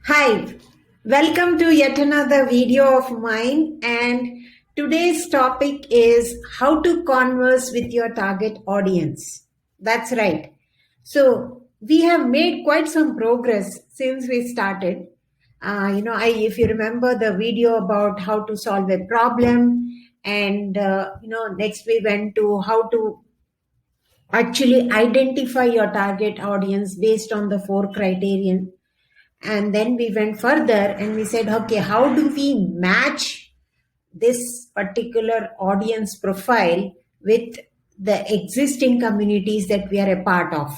Hi, welcome to yet another video of mine, and today's topic is how to converse with your target audience. That's right. So we have made quite some progress since we started. If you remember the video about how to solve a problem, and next we went to how to actually identify your target audience based on the four criterion. And then we went further and we said, okay, how do we match this particular audience profile with the existing communities that we are a part of?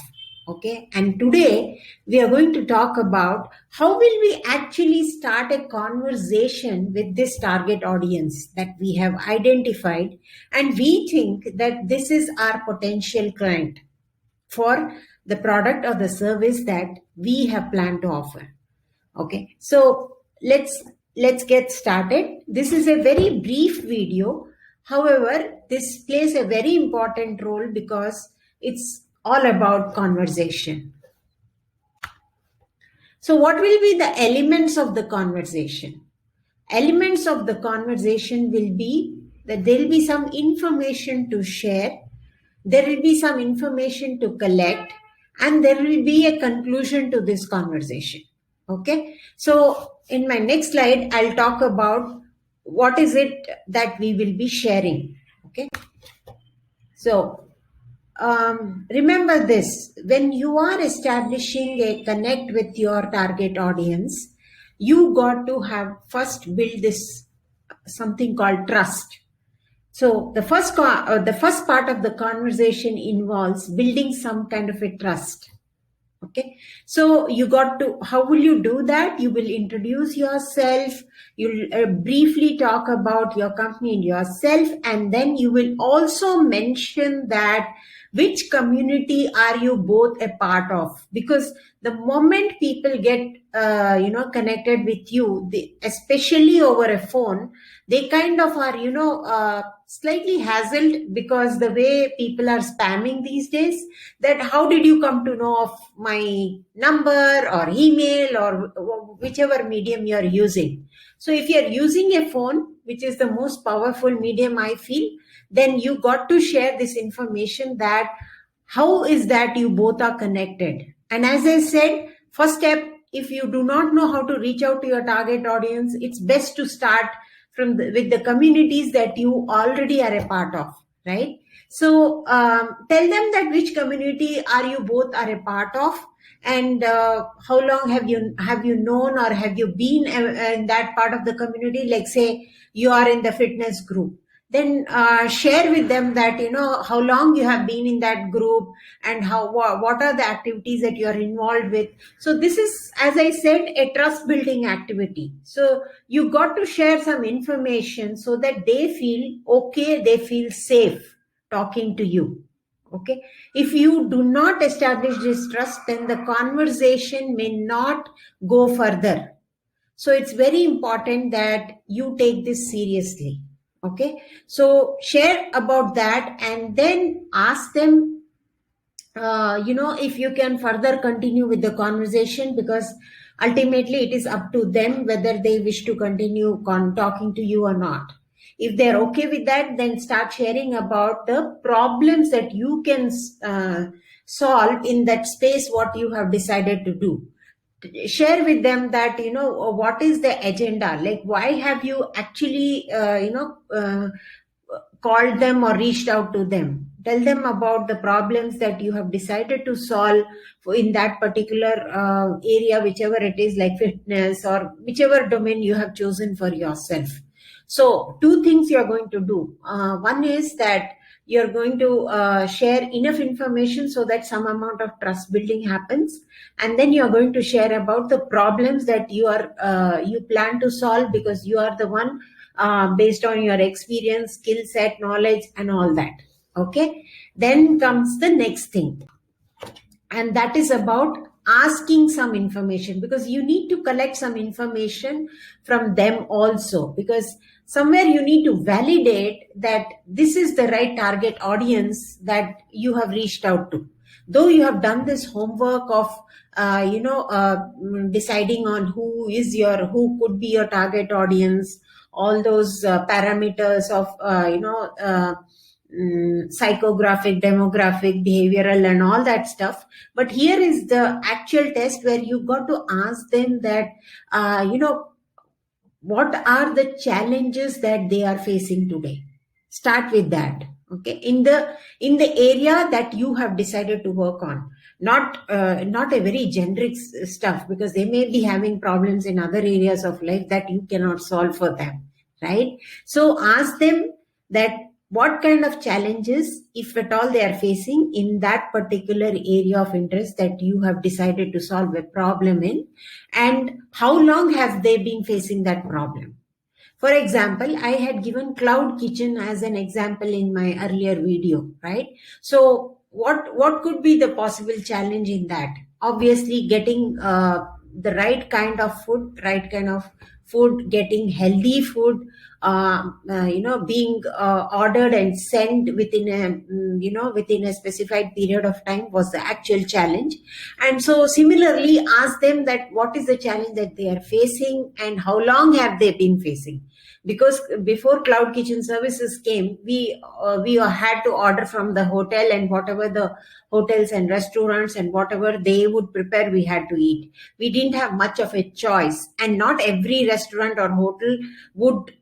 Okay. And today we are going to talk about how will we actually start a conversation with this target audience that we have identified. And we think that this is our potential client for the product or the service that we have planned to offer. Okay, so let's get started. This is a very brief video. However, this plays a very important role because it's all about conversation. So what will be the elements of the conversation? Elements of the conversation will be that there will be some information to share, there will be some information to collect, and there will be a conclusion to this conversation. Okay, so in my next slide, I'll talk about what is it that we will be sharing. Okay, so remember this, when you are establishing a connect with your target audience, you got to have first build this something called trust. So the first part of the conversation involves building some kind of a trust. Okay, so you got to, how will you do that? You will introduce yourself, you'll briefly talk about your company and yourself, and then you will also mention that which community are you both a part of, because the moment people get connected with you, especially over a phone, they kind of are slightly hassled because the way people are spamming these days, that how did you come to know of my number or email or whichever medium you're using. So if you're using a phone, which is the most powerful medium, I feel, then you got to share this information, that how is that you both are connected. And as I said, first step, if you do not know how to reach out to your target audience, it's best to start with the communities that you already are a part of, right? So tell them that which community are you both are a part of, and how long have you known or have you been in that part of the community. Like say you are in the fitness group, then share with them that how long you have been in that group and what are the activities that you are involved with. So this is, as I said, a trust building activity. So you got to share some information so that they feel okay, they feel safe talking to you. Okay, if you do not establish this trust, then the conversation may not go further. So it's very important that you take this seriously. Okay, so share about that and then ask them if you can further continue with the conversation, because ultimately it is up to them whether they wish to continue talking to you or not. If they're okay with that, then start sharing about the problems that you can solve in that space, what you have decided to do. Share with them that what is the agenda, like why have you actually called them or reached out to them. Tell them about the problems that you have decided to solve in that particular area, whichever it is, like fitness or whichever domain you have chosen for yourself. So two things you're going to do. One is that you're going to share enough information so that some amount of trust building happens, and then you're going to share about the problems that you plan to solve, because you are the one based on your experience, skill set, knowledge, and all that. Okay, then comes the next thing, and that is about asking some information, because you need to collect some information from them also, because somewhere you need to validate that this is the right target audience that you have reached out to. Though you have done this homework of deciding on who could be your target audience, all those parameters of psychographic, demographic, behavioral, and all that stuff. But here is the actual test where you got to ask them that, what are the challenges that they are facing today. Start with that, okay, in the area that you have decided to work on. Not a very generic stuff, because they may be having problems in other areas of life that you cannot solve for them, right? So ask them that what kind of challenges, if at all, they are facing in that particular area of interest that you have decided to solve a problem in, and how long have they been facing that problem. For example, I had given cloud kitchen as an example in my earlier video, right? So what could be the possible challenge in that? Obviously, getting the right kind of food, getting healthy food, being ordered and sent within a specified period of time was the actual challenge. And so similarly, ask them that what is the challenge that they are facing and how long have they been facing. Because before cloud kitchen services came, we had to order from the hotel, and whatever the hotels and restaurants and whatever they would prepare, we had to eat. We didn't have much of a choice, and not every restaurant or hotel would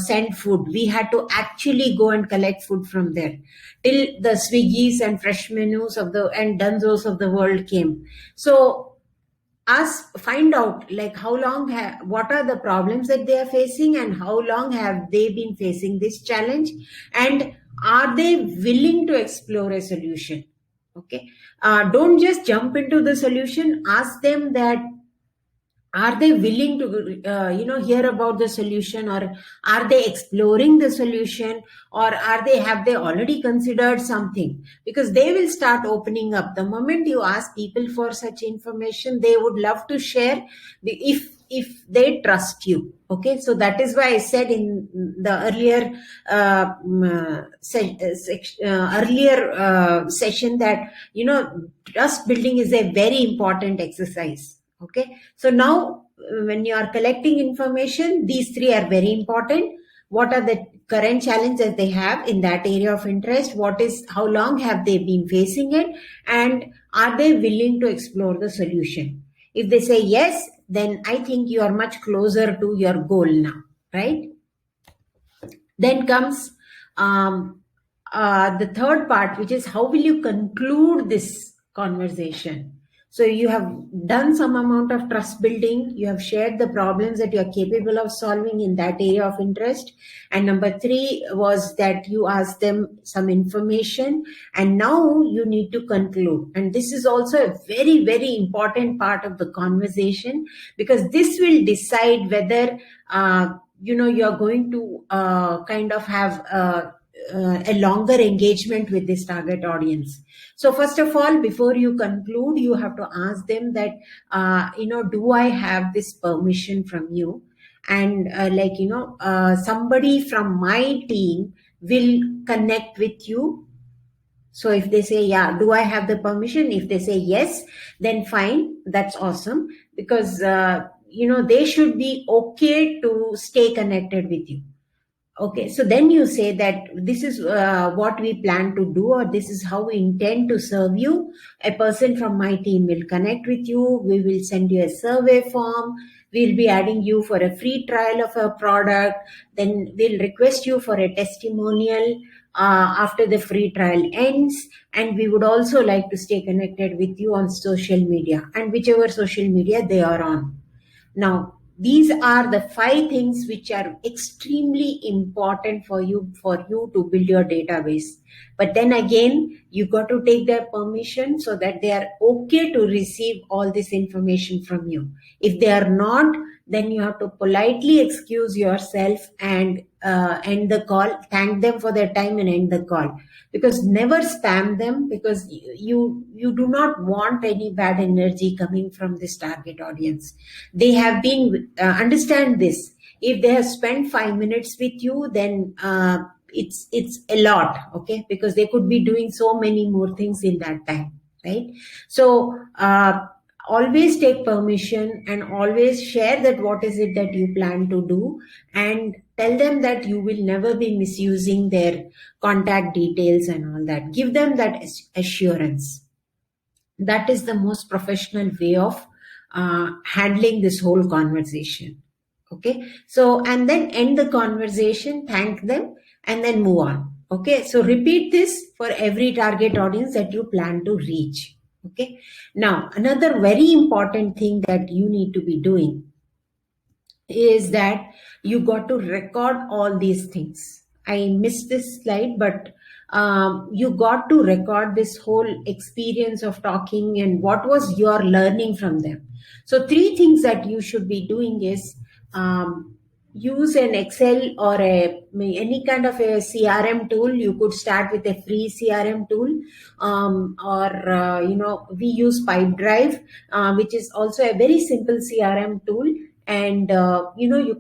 send food. We had to actually go and collect food from there till the Swiggies and fresh menus and Dunzos of the world came. So find out like what are the problems that they are facing, and how long have they been facing this challenge, and are they willing to explore a solution. Okay, don't just jump into the solution. Ask them that, are they willing to hear about the solution, or are they exploring the solution, or have they already considered something? Because they will start opening up. The moment you ask people for such information, they would love to share if they trust you. Okay, so that is why I said in the earlier session that trust building is a very important exercise. Okay, so now when you are collecting information, these three are very important. What are the current challenges they have in that area of interest? How long have they been facing it? And are they willing to explore the solution? If they say yes, then I think you are much closer to your goal now, right? Then comes the third part, which is how will you conclude this conversation? So you have done some amount of trust building. You have shared the problems that you are capable of solving in that area of interest. And number 3 was that you asked them some information, and now you need to conclude. And this is also a very, very important part of the conversation, because this will decide whether you are going to kind of have a longer engagement with this target audience. So first of all, before you conclude, you have to ask them that, do I have this permission from you? And somebody from my team will connect with you. So if they say, yeah, do I have the permission? If they say yes, then fine, that's awesome, because they should be okay to stay connected with you. Okay, so then you say that this is what we plan to do, or this is how we intend to serve you. A person from my team will connect with you. We will send you a survey form. We'll be adding you for a free trial of a product. Then we'll request you for a testimonial after the free trial ends. And we would also like to stay connected with you on social media, and whichever social media they are on. Now, these are the 5 things which are extremely important for you to build your database. But then again, you got to take their permission so that they are okay to receive all this information from you. If they are not, then you have to politely excuse yourself and end the call. Thank them for their time and end the call. Because never spam them, because you do not want any bad energy coming from this target audience. They have been, understand this. If they have spent 5 minutes with you, then it's a lot, okay, because they could be doing so many more things in that time, right? So always take permission and always share that what is it that you plan to do, and tell them that you will never be misusing their contact details and all that. Give them that assurance. That is the most professional way of handling this whole conversation. Okay, so and then end the conversation, thank them, and then move on. Okay, so repeat this for every target audience that you plan to reach. Okay, now another very important thing that you need to be doing is that you got to record all these things. I missed this slide, but you got to record this whole experience of talking and what was your learning from them. So 3 things that you should be doing is use an Excel or any kind of a CRM tool. You could start with a free CRM tool, or we use Pipedrive, which is also a very simple CRM tool. And you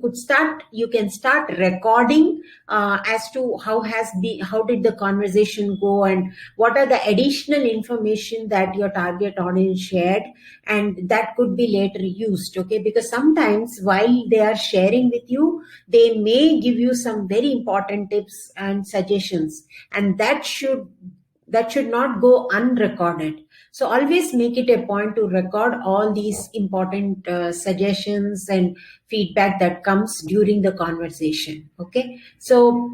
can start recording as to how did the conversation go, and what are the additional information that your target audience shared, and that could be later used. Okay, because sometimes while they are sharing with you, they may give you some very important tips and suggestions, and that should not go unrecorded. So always make it a point to record all these important suggestions and feedback that comes during the conversation. Okay, so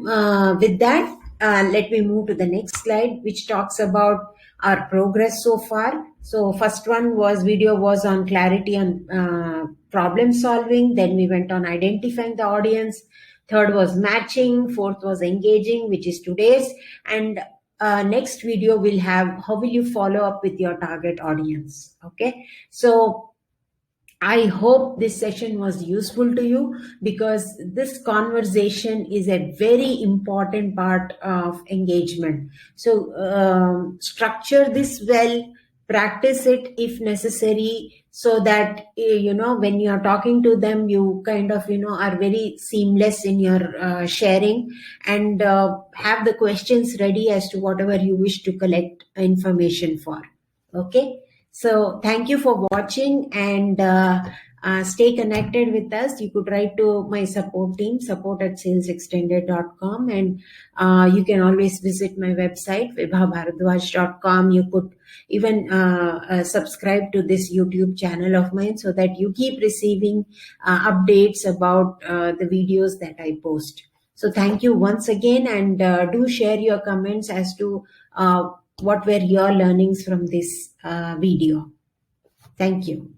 with that, let me move to the next slide, which talks about our progress so far. So first video was on clarity and problem solving. Then we went on identifying the audience. Third was matching. Fourth was engaging, which is today's. And next video will have how will you follow up with your target audience. Okay, so I hope this session was useful to you, because this conversation is a very important part of engagement. So structure this well, practice it if necessary, so that when you are talking to them, you kind of are very seamless in your sharing, and have the questions ready as to whatever you wish to collect information for. Okay, so thank you for watching, and stay connected with us. You could write to my support team, support@salesextended.com, and you can always visit my website, vibhabharadwaj.com. You could even subscribe to this YouTube channel of mine, so that you keep receiving updates about the videos that I post. So thank you once again, and do share your comments as to what were your learnings from this video. Thank you.